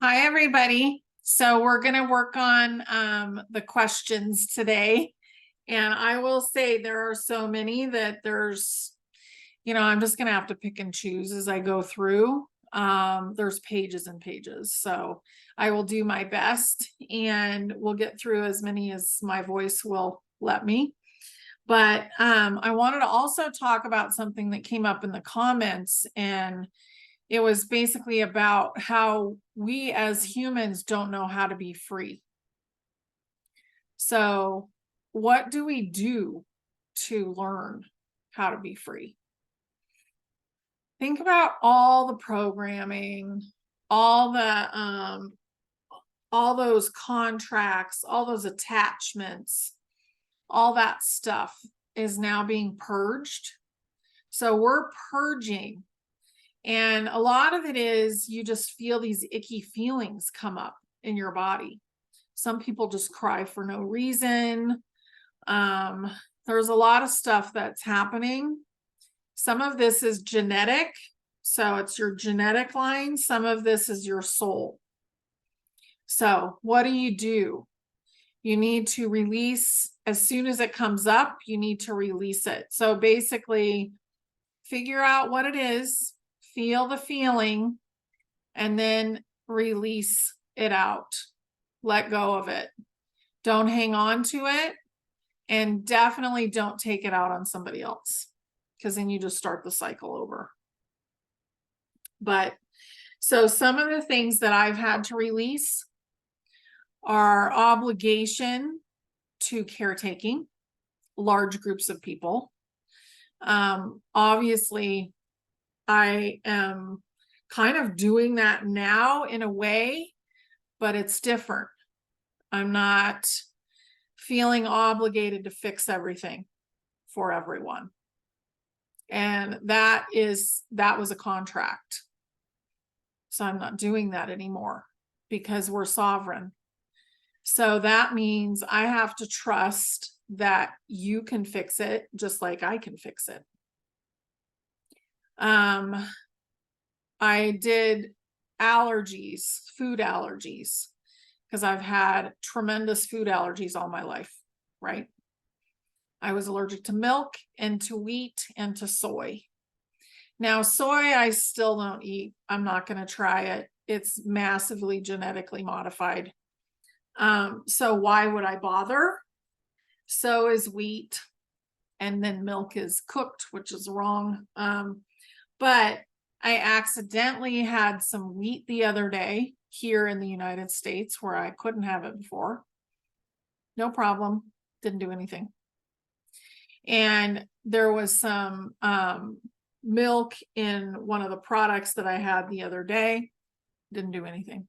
Hi, everybody. So we're going to work on the questions today. And I will say there are so many that I'm just going to have to pick and choose as I go through. There's pages and pages. So I will do my best and we'll get through as many as my voice will let me. But I wanted to also talk about something that came up in the comments, and it was basically about how we as humans don't know how to be free. So, what do we do to learn how to be free? Think about all the programming, all those contracts, all those attachments, all that stuff is now being purged. So we're purging. And a lot of it is you just feel these icky feelings come up in your body. Some people just cry for no reason. There's a lot of stuff that's happening. Some of this is genetic. So it's your genetic line. Some of this is your soul. So what do? You need to release as soon as it comes up, you need to release it. So basically, figure out what it is, feel the feeling, and then release it out. Let go of it. Don't hang on to it. And definitely don't take it out on somebody else, because then you just start the cycle over. But so some of the things that I've had to release are obligation to caretaking large groups of people. Obviously, I am kind of doing that now in a way, but it's different. I'm not feeling obligated to fix everything for everyone. And that was a contract. So I'm not doing that anymore because we're sovereign. So that means I have to trust that you can fix it just like I can fix it. I did allergies, food allergies, because I've had tremendous food allergies all my life, right? I was allergic to milk and to wheat and to soy. Now, soy, I still don't eat. I'm not going to try it. It's massively genetically modified. So why would I bother? So is wheat, and then milk is cooked, which is wrong. But I accidentally had some wheat the other day here in the United States where I couldn't have it before. No problem. Didn't do anything. And there was some milk in one of the products that I had the other day. Didn't do anything.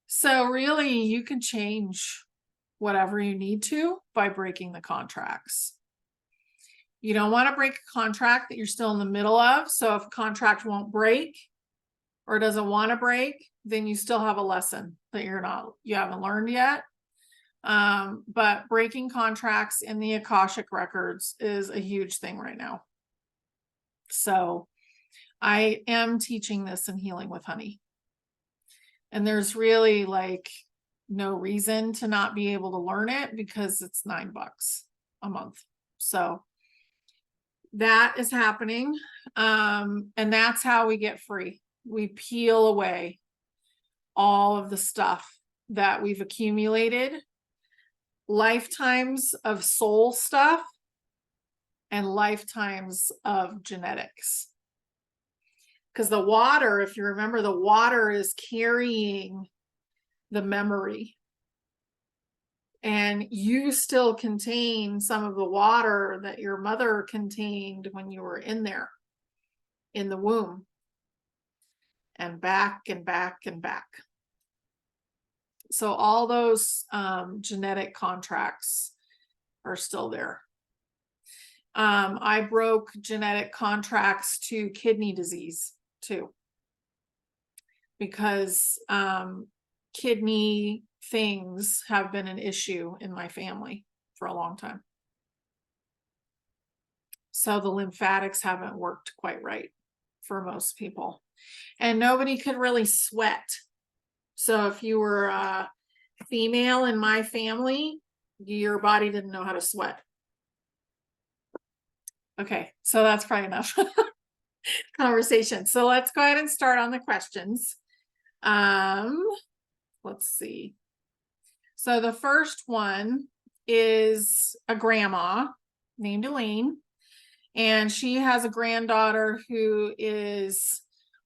So really, you can change whatever you need to by breaking the contracts. You don't want to break a contract that you're still in the middle of. So if a contract won't break or doesn't want to break, then you still have a lesson that you haven't learned yet. But breaking contracts in the Akashic records is a huge thing right now. So I am teaching this in Healing with Honey. And there's really no reason to not be able to learn it because it's $9 a month. So that is happening. And that's how we get free. We peel away all of the stuff that we've accumulated, lifetimes of soul stuff and lifetimes of genetics. Because the water, if you remember, the water is carrying the memory. And you still contain some of the water that your mother contained when you were in there, in the womb, and back and back and back. So all those genetic contracts are still there. I broke genetic contracts to kidney disease too, because kidney things have been an issue in my family for a long time. So the lymphatics haven't worked quite right. for most people. And nobody could really sweat. So if you were a female in my family, your body didn't know how to sweat. Okay, so that's probably enough conversation. So let's go ahead and start on the questions. Let's see. So the first one is a grandma named Elaine, and she has a granddaughter who is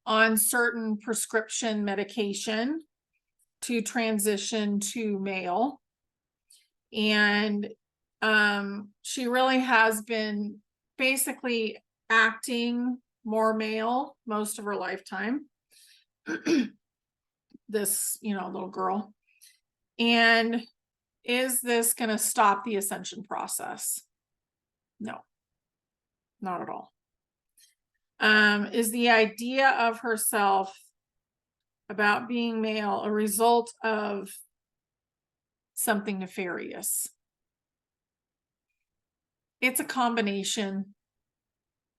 on certain prescription medication to transition to male. And she really has been basically acting more male most of her lifetime. This, little girl. And is this going to stop the ascension process? No, not at all. Is the idea of herself about being male a result of something nefarious? It's a combination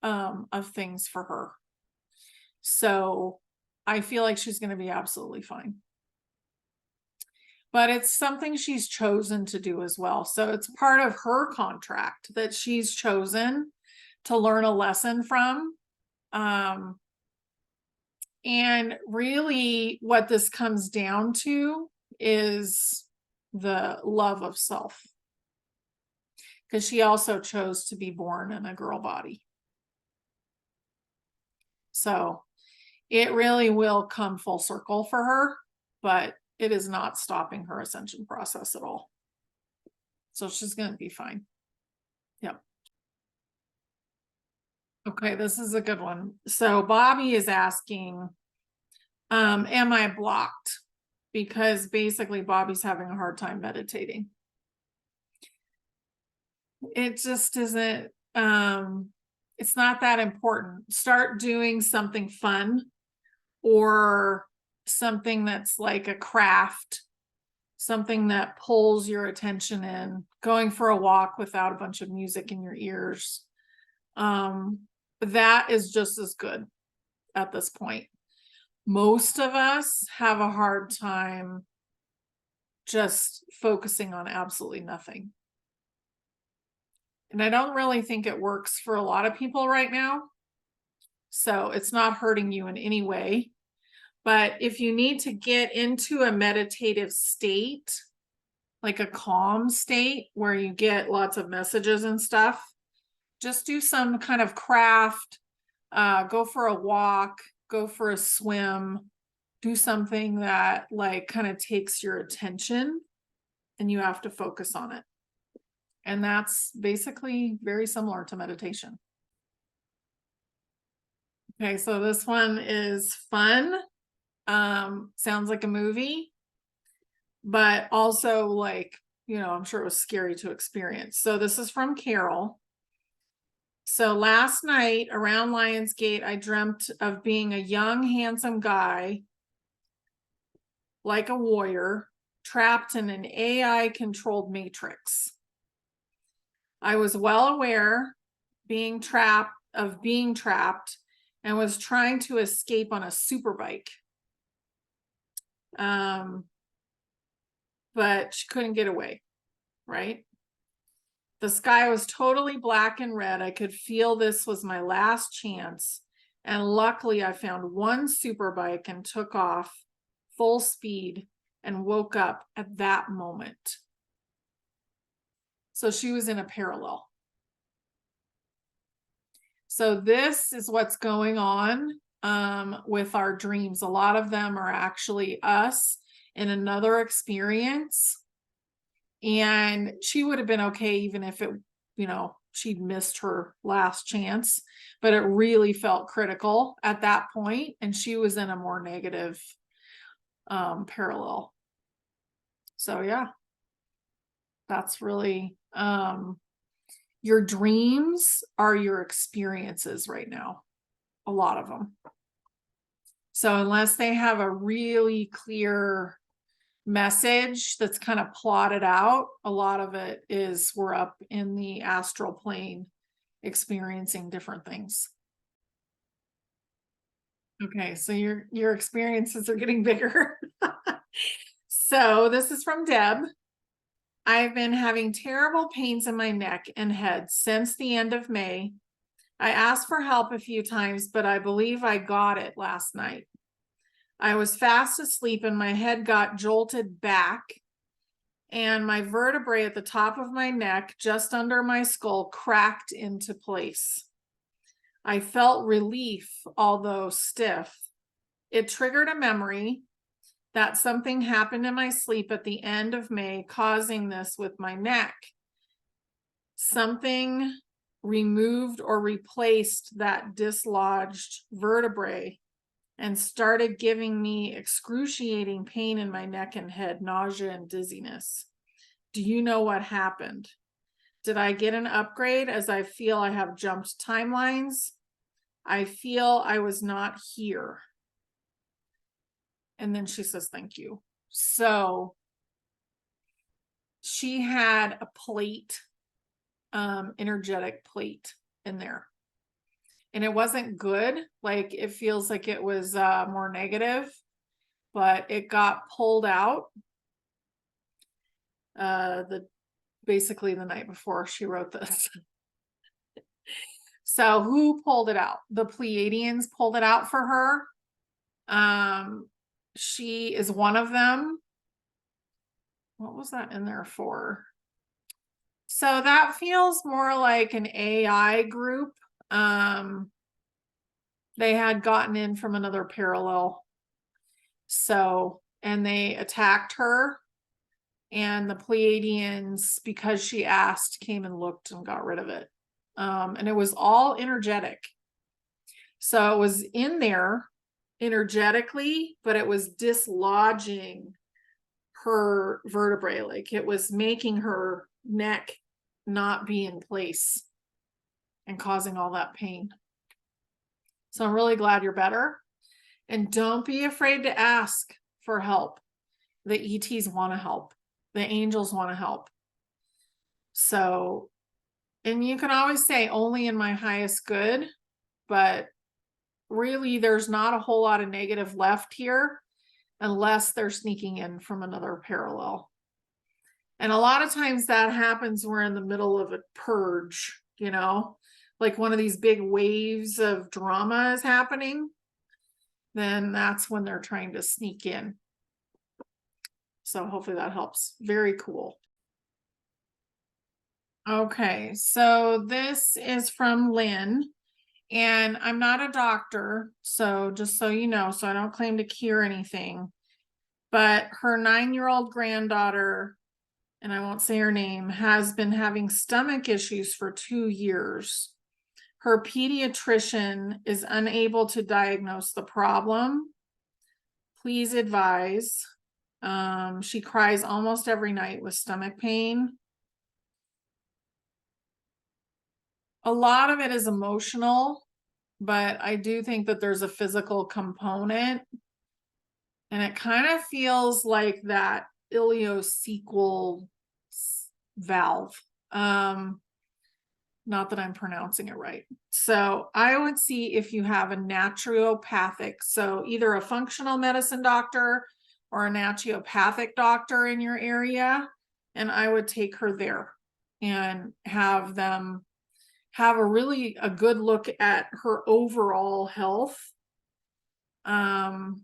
of things for her. So I feel like she's going to be absolutely fine. But it's something she's chosen to do as well. So it's part of her contract that she's chosen to learn a lesson from. And really what this comes down to is the love of self. Because she also chose to be born in a girl body. So it really will come full circle for her, but it is not stopping her ascension process at all. So she's going to be fine. Yep. Okay, this is a good one. So Bobby is asking, am I blocked? Because basically Bobby's having a hard time meditating. It just isn't, it's not that important. Start doing something fun or something that's like a craft, something that pulls your attention in, going for a walk without a bunch of music in your ears. That is just as good at this point. Most of us have a hard time just focusing on absolutely nothing. And I don't really think it works for a lot of people right now. So it's not hurting you in any way. But if you need to get into a meditative state, like a calm state where you get lots of messages and stuff, just do some kind of craft, go for a walk, go for a swim, do something that like kind of takes your attention and you have to focus on it. And that's basically very similar to meditation. Okay, so this one is fun. Sounds like a movie, but also like, I'm sure it was scary to experience. So this is from Carol. So last night around Lionsgate, I dreamt of being a young, handsome guy, like a warrior, trapped in an AI-controlled matrix. I was well aware being trapped and was trying to escape on a super bike. But she couldn't get away, right? The sky was totally black and red. I could feel this was my last chance. And luckily I found one super bike and took off full speed and woke up at that moment. So she was in a parallel. So this is what's going on with our dreams. A lot of them are actually us in another experience. And she would have been okay even if it, she'd missed her last chance, but it really felt critical at that point, and she was in a more negative parallel. So yeah, that's really your dreams are your experiences right now, a lot of them. So unless they have a really clear message that's kind of plotted out, a lot of it is we're up in the astral plane experiencing different things. Okay, so your experiences are getting bigger. So this is from Deb. I've been having terrible pains in my neck and head since the end of May. I asked for help a few times, but I believe I got it last night. I was fast asleep and my head got jolted back, and my vertebrae at the top of my neck, just under my skull, cracked into place. I felt relief, although stiff. It triggered a memory that something happened in my sleep at the end of May, causing this with my neck. Something removed or replaced that dislodged vertebrae and started giving me excruciating pain in my neck and head, nausea and dizziness. Do you know what happened? Did I get an upgrade, as I feel I have jumped timelines? I feel I was not here. And then she says, thank you. So she had a plate, energetic plate in there. And it wasn't good. Like, it feels like it was more negative, but it got pulled out basically the night before she wrote this. So who pulled it out? The Pleiadians pulled it out for her. She is one of them. What was that in there for? So that feels more like an AI group. They had gotten in from another parallel. So, and they attacked her, and the Pleiadians, because she asked, came and looked and got rid of it. And it was all energetic. So it was in there energetically, but it was dislodging her vertebrae. Like, it was making her neck not be in place and causing all that pain. So I'm really glad you're better. And don't be afraid to ask for help. The ETs want to help. The angels want to help. So, and you can always say only in my highest good, but really there's not a whole lot of negative left here unless they're sneaking in from another parallel. And a lot of times that happens, we're in the middle of a purge, you know, like one of these big waves of drama is happening, then that's when they're trying to sneak in. So hopefully that helps. Very cool. Okay, so this is from Lynn, and I'm not a doctor, so just so you know, so I don't claim to cure anything, but her 9-year-old granddaughter, and I won't say her name, has been having stomach issues for 2 years. Her pediatrician is unable to diagnose the problem. Please advise. She cries almost every night with stomach pain. A lot of it is emotional, but I do think that there's a physical component. And it kind of feels like that ileocecal valve. Not that I'm pronouncing it right. So I would see if you have a naturopathic, so either a functional medicine doctor or a naturopathic doctor in your area, and I would take her there and have them have a good look at her overall health. There's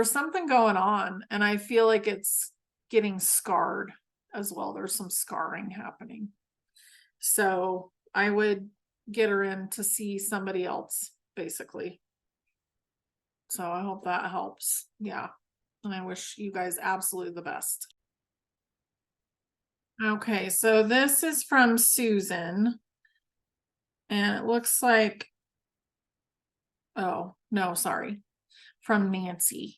something going on, and I feel like it's getting scarred as well. There's some scarring happening. So I would get her in to see somebody else, basically. So I hope that helps. Yeah. And I wish you guys absolutely the best. Okay, so this is from Susan. And it looks like, oh, no, sorry, from Nancy.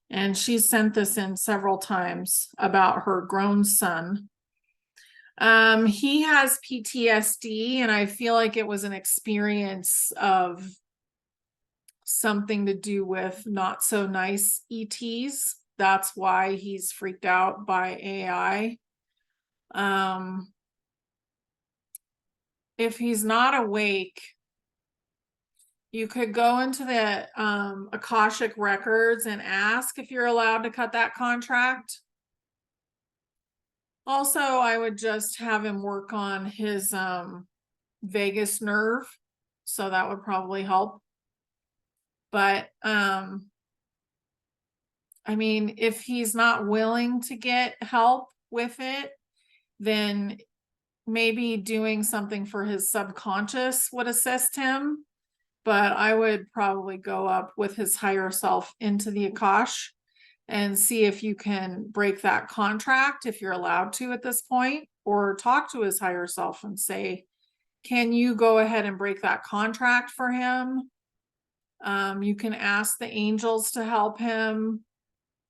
And she sent this in several times about her grown son. He has PTSD, and I feel like it was an experience of something to do with not so nice ETs. That's why he's freaked out by AI. If he's not awake, You could go into the Akashic records and ask if you're allowed to cut that contract. Also, I would just have him work on his vagus nerve. So that would probably help. But I mean, if he's not willing to get help with it, then maybe doing something for his subconscious would assist him. But I would probably go up with his higher self into the Akash and see if you can break that contract, if you're allowed to at this point, or talk to his higher self and say, can you go ahead and break that contract for him? You can ask the angels to help him.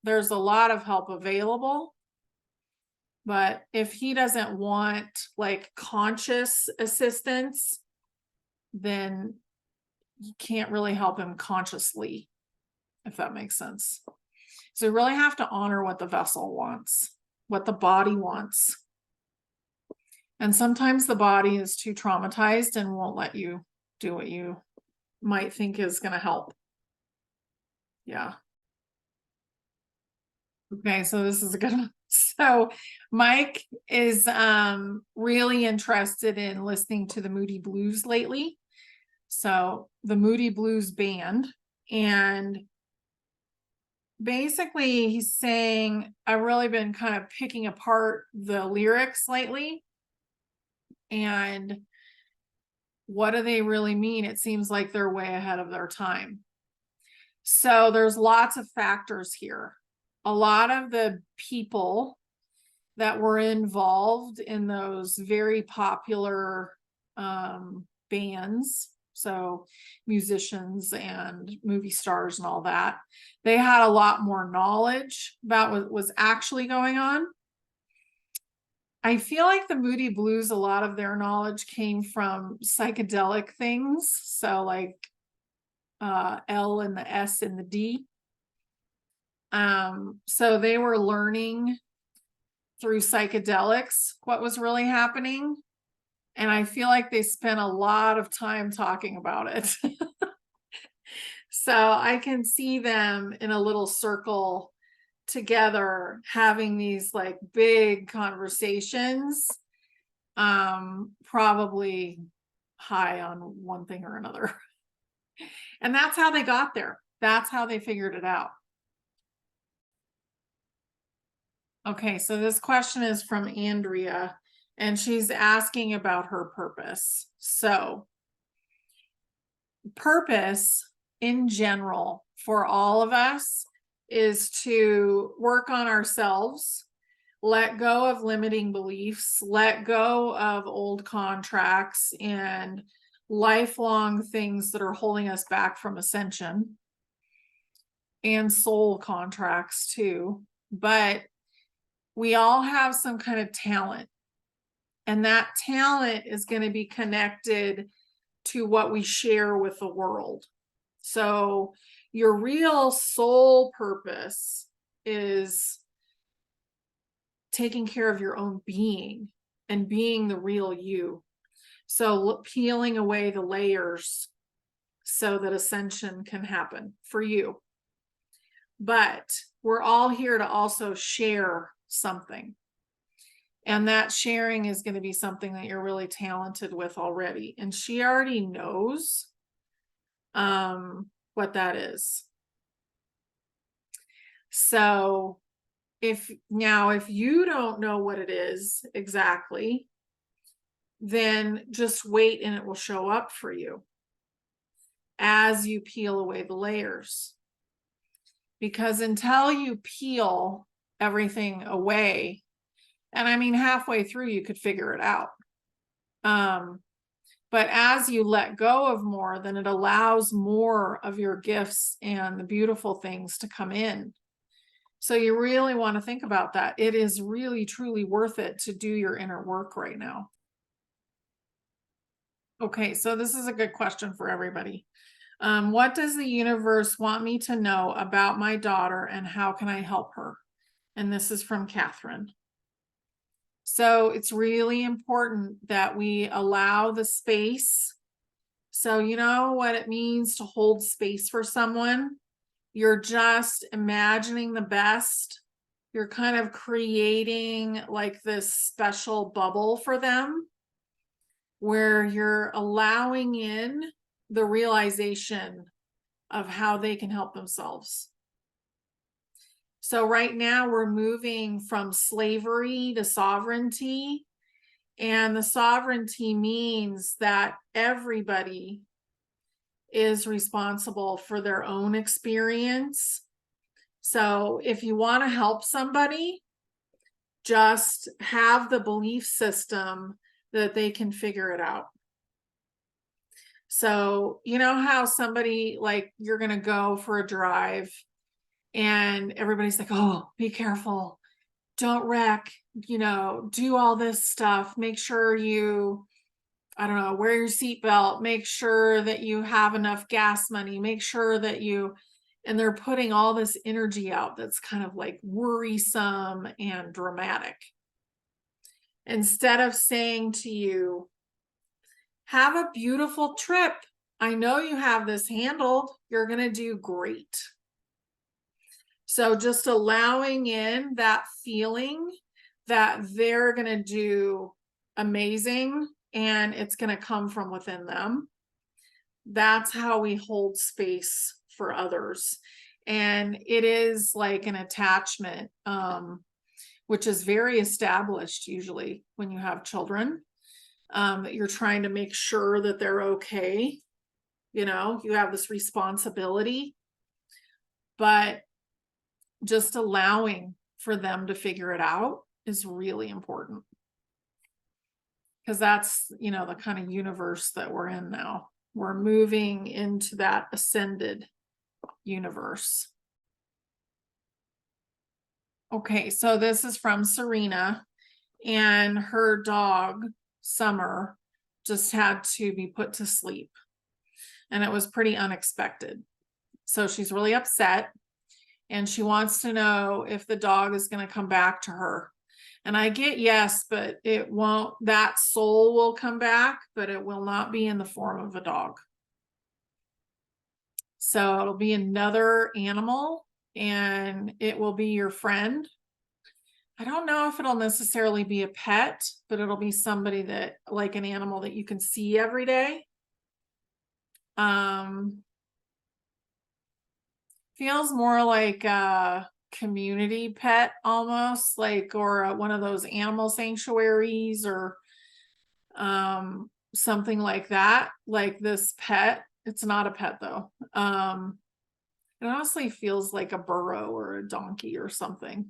There's a lot of help available. But if he doesn't want like conscious assistance, then you can't really help him consciously, if that makes sense. So you really have to honor what the vessel wants, what the body wants. And sometimes the body is too traumatized and won't let you do what you might think is going to help. Yeah. Okay, so this is a good one. So Mike is really interested in listening to the Moody Blues lately. So the Moody Blues band. And basically he's saying, I've really been kind of picking apart the lyrics lately. And what do they really mean? It seems like they're way ahead of their time. So there's lots of factors here. A lot of the people that were involved in those very popular bands, so musicians and movie stars and all that, they had a lot more knowledge about what was actually going on. I feel like the Moody Blues, a lot of their knowledge came from psychedelic things. So like L and the S and the D. So they were learning through psychedelics what was really happening. And I feel like they spent a lot of time talking about it. So I can see them in a little circle together having these like big conversations, probably high on one thing or another. And that's how they got there. That's how they figured it out. Okay, so this question is from Andrea, and she's asking about her purpose. So, purpose in general for all of us is to work on ourselves, let go of limiting beliefs, let go of old contracts and lifelong things that are holding us back from ascension, and soul contracts too. But we all have some kind of talent, and that talent is going to be connected to what we share with the world. So your real soul purpose is taking care of your own being and being the real you. So peeling away the layers so that ascension can happen for you. But we're all here to also share something. And that sharing is going to be something that you're really talented with already. And she already knows what that is. So if you don't know what it is exactly, then just wait and it will show up for you as you peel away the layers. Because until you peel everything away, and I mean, halfway through, you could figure it out. But as you let go of more, then it allows more of your gifts and the beautiful things to come in. So you really want to think about that. It is really, truly worth it to do your inner work right now. Okay, so this is a good question for everybody. What does the universe want me to know about my daughter, and how can I help her? And this is from Catherine. So it's really important that we allow the space So you know what it means to hold space for someone? You're just imagining the best. You're kind of creating like this special bubble for them where you're allowing in the realization of how they can help themselves. So right now we're moving from slavery to sovereignty, and the sovereignty means that everybody is responsible for their own experience. So if you want to help somebody, just have the belief system that they can figure it out. So, you know how somebody, like, you're going to go for a drive and everybody's like, oh, be careful, don't wreck, do all this stuff, make sure you, I don't know, wear your seatbelt, make sure that you have enough gas money, make sure that and they're putting all this energy out that's kind of like worrisome and dramatic. Instead of saying to you, have a beautiful trip. I know you have this handled. You're going to do great. So just allowing in that feeling that they're going to do amazing and it's going to come from within them. That's how we hold space for others. And it is like an attachment, which is very established usually when you have children, that you're trying to make sure that they're okay. You have this responsibility, but just allowing for them to figure it out is really important, because that's, the kind of universe that we're in now. We're moving into that ascended universe. Okay, so this is from Serena, and her dog, Summer, just had to be put to sleep. And it was pretty unexpected. So she's really upset, and she wants to know if the dog is going to come back to her. And I get yes, but it won't, that soul will come back, but it will not be in the form of a dog. So it'll be another animal, and it will be your friend. I don't know if it'll necessarily be a pet, but it'll be somebody that, like, an animal that you can see every day. Feels more like a community pet almost, like, or one of those animal sanctuaries, or something like that. Like this pet, it's not a pet though. It honestly feels like a burro or a donkey or something.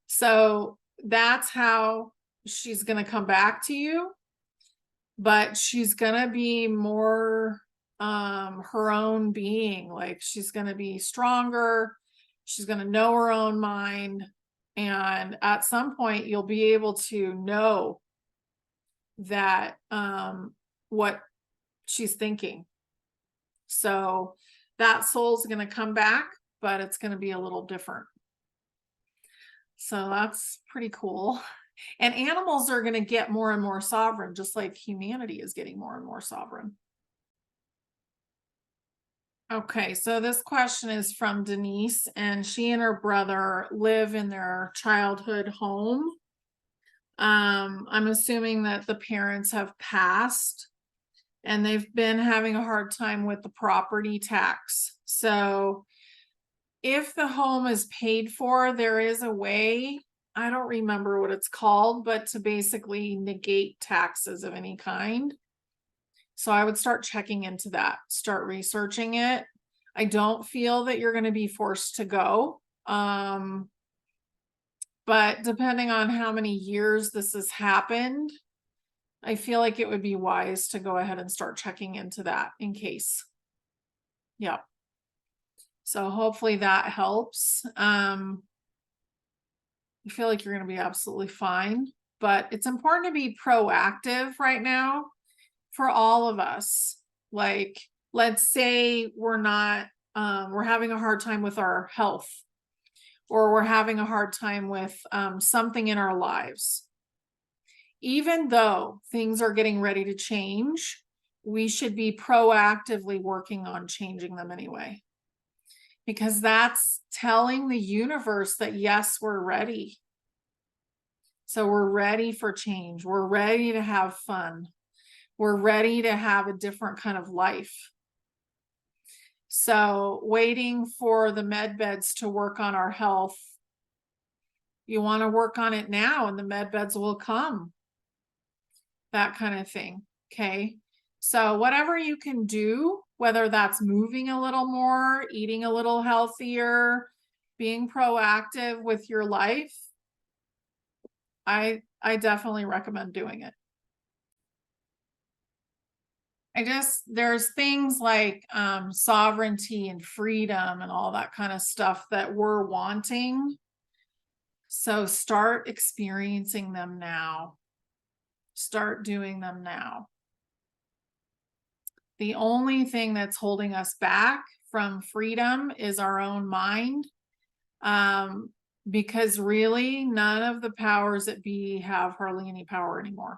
So that's how she's going to come back to you, but she's going to be more her own being. Like, she's going to be stronger. She's going to know her own mind. And at some point you'll be able to know that what she's thinking. So that soul's going to come back, but it's going to be a little different. So that's pretty cool. And animals are going to get more and more sovereign, just like humanity is getting more and more sovereign. Okay, so this question is from Denise, and she and her brother live in their childhood home. I'm assuming that the parents have passed, and they've been having a hard time with the property tax. So if the home is paid for, there is a way, I don't remember what it's called, but to basically negate taxes of any kind. So I would start checking into that, start researching it. I don't feel that you're going to be forced to go. But depending on how many years this has happened, I feel like it would be wise to go ahead and start checking into that in case. Yeah. So hopefully that helps. I feel like you're going to be absolutely fine, but it's important to be proactive right now for all of us. Like, let's say we're not, we're having a hard time with our health, or we're having a hard time with something in our lives. Even though things are getting ready to change, we should be proactively working on changing them anyway. Because that's telling the universe that, yes, we're ready. So we're ready for change. We're ready to have fun. We're ready to have a different kind of life. So waiting for the med beds to work on our health, you want to work on it now and the med beds will come. That kind of thing. Okay. So whatever you can do, whether that's moving a little more, eating a little healthier, being proactive with your life, I definitely recommend doing it. There's things like sovereignty and freedom and all that kind of stuff that we're wanting. So start experiencing them now. Start doing them now. The only thing that's holding us back from freedom is our own mind. Because really none of the powers that be have hardly any power anymore.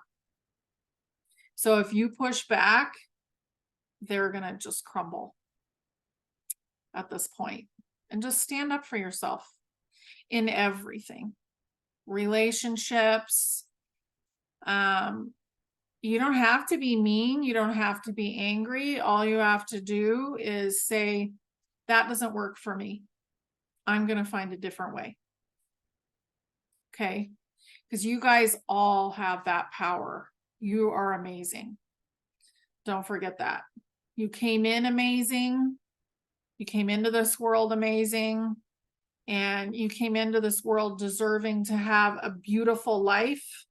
So if you push back, they're going to just crumble at this point. And just stand up for yourself in everything. Relationships. You don't have to be mean. You don't have to be angry. All you have to do is say, that doesn't work for me. I'm going to find a different way. Okay? Because you guys all have that power. You are amazing. Don't forget that. You came in amazing. You came into this world amazing. And you came into this world deserving to have a beautiful life.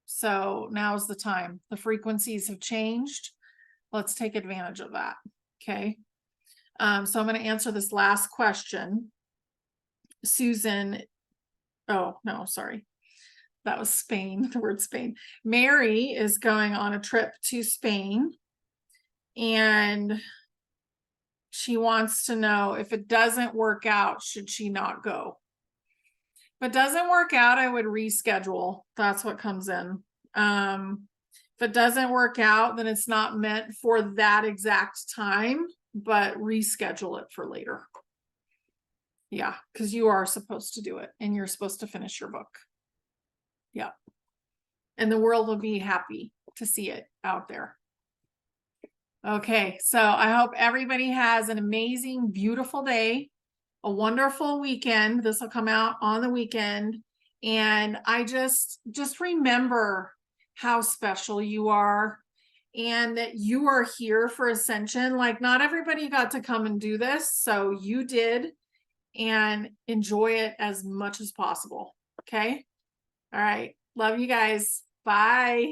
So now's the time. The frequencies have changed. Let's take advantage of that. Okay. So I'm going to answer this last question. Susan. Oh, no, sorry. That was Spain, the word Spain. Mary is going on a trip to Spain. And she wants to know, if it doesn't work out, should she not go? If it doesn't work out, I would reschedule. That's what comes in. If it doesn't work out, then it's not meant for that exact time, but reschedule it for later. Yeah, because you are supposed to do it and you're supposed to finish your book. Yeah. And the world will be happy to see it out there. Okay, so I hope everybody has an amazing, beautiful day, a wonderful weekend. This will come out on the weekend. And I just remember how special you are and that you are here for Ascension. Like, not everybody got to come and do this, so you did, and enjoy it as much as possible. Okay? All right. Love you guys. Bye.